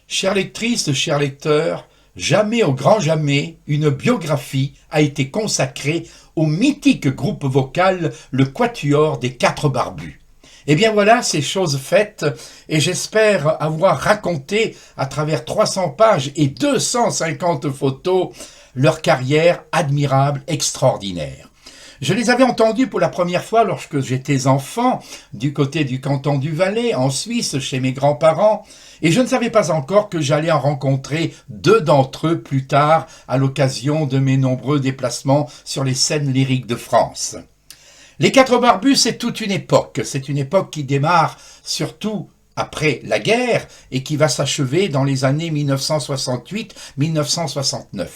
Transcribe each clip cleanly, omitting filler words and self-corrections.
Chères lectrices, chers lecteurs, jamais au grand jamais, une biographie a été consacrée au mythique groupe vocal le Quatuor des Quatre Barbus. Eh bien voilà, c'est chose faite, et j'espère avoir raconté à travers 300 pages et 250 photos leur carrière admirable, extraordinaire. Je les avais entendus pour la première fois lorsque j'étais enfant, du côté du canton du Valais, en Suisse, chez mes grands-parents, et je ne savais pas encore que j'allais en rencontrer deux d'entre eux plus tard, à l'occasion de mes nombreux déplacements sur les scènes lyriques de France. Les Quatre Barbus, c'est toute une époque qui démarre surtout après la guerre et qui va s'achever dans les années 1968-1969.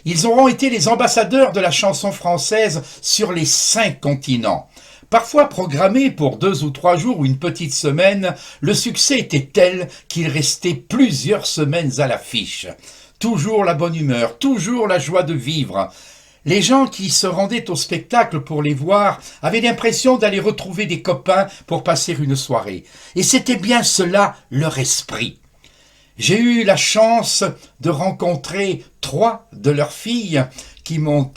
Ils auront été les ambassadeurs de la chanson française sur les 5 continents. Parfois programmé pour 2 ou 3 jours ou une petite semaine, le succès était tel qu'il restait plusieurs semaines à l'affiche. Toujours la bonne humeur, toujours la joie de vivre. Les gens qui se rendaient au spectacle pour les voir avaient l'impression d'aller retrouver des copains pour passer une soirée. Et c'était bien cela leur esprit. J'ai eu la chance de rencontrer 3 de leurs filles qui m'ont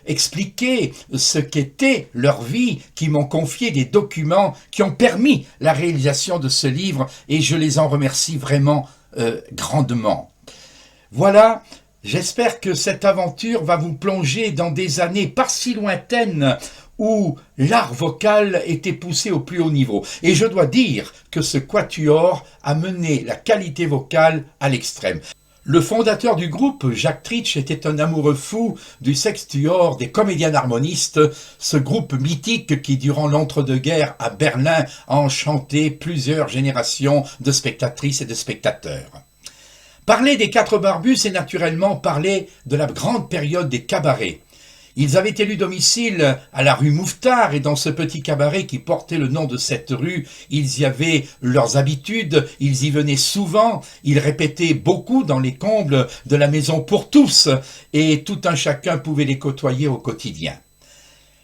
expliqué ce qu'était leur vie, qui m'ont confié des documents qui ont permis la réalisation de ce livre et je les en remercie vraiment grandement. Voilà. J'espère que cette aventure va vous plonger dans des années pas si lointaines où l'art vocal était poussé au plus haut niveau. Et je dois dire que ce quatuor a mené la qualité vocale à l'extrême. Le fondateur du groupe, Jacques Tritsch, était un amoureux fou du sextuor des comédiens harmonistes, ce groupe mythique qui, durant l'entre-deux-guerres à Berlin, a enchanté plusieurs générations de spectatrices et de spectateurs. Parler des Quatre Barbus, c'est naturellement parler de la grande période des cabarets. Ils avaient élu domicile à la rue Mouffetard et dans ce petit cabaret qui portait le nom de cette rue, ils y avaient leurs habitudes, ils y venaient souvent, ils répétaient beaucoup dans les combles de la maison pour tous et tout un chacun pouvait les côtoyer au quotidien.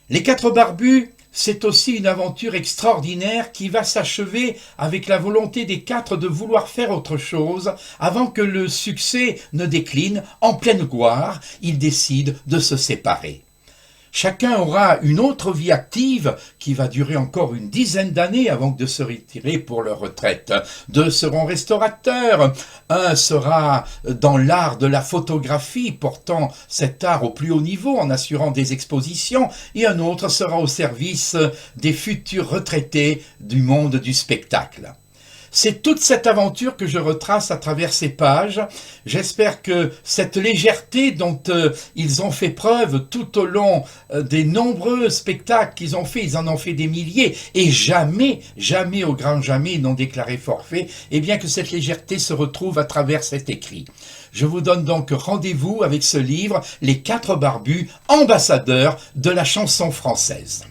Les Quatre Barbus, c'est aussi une aventure extraordinaire qui va s'achever avec la volonté des 4 de vouloir faire autre chose avant que le succès ne décline. En pleine gloire, ils décident de se séparer. Chacun aura une autre vie active qui va durer encore une dizaine d'années avant de se retirer pour leur retraite. 2 seront restaurateurs, un sera dans l'art de la photographie, portant cet art au plus haut niveau en assurant des expositions, et un autre sera au service des futurs retraités du monde du spectacle. C'est toute cette aventure que je retrace à travers ces pages. J'espère que cette légèreté dont ils ont fait preuve tout au long des nombreux spectacles qu'ils ont fait, ils en ont fait des milliers, et jamais, jamais, au grand jamais, ils n'ont déclaré forfait, et bien que cette légèreté se retrouve à travers cet écrit. Je vous donne donc rendez-vous avec ce livre, Les Quatre Barbus, ambassadeurs de la chanson française.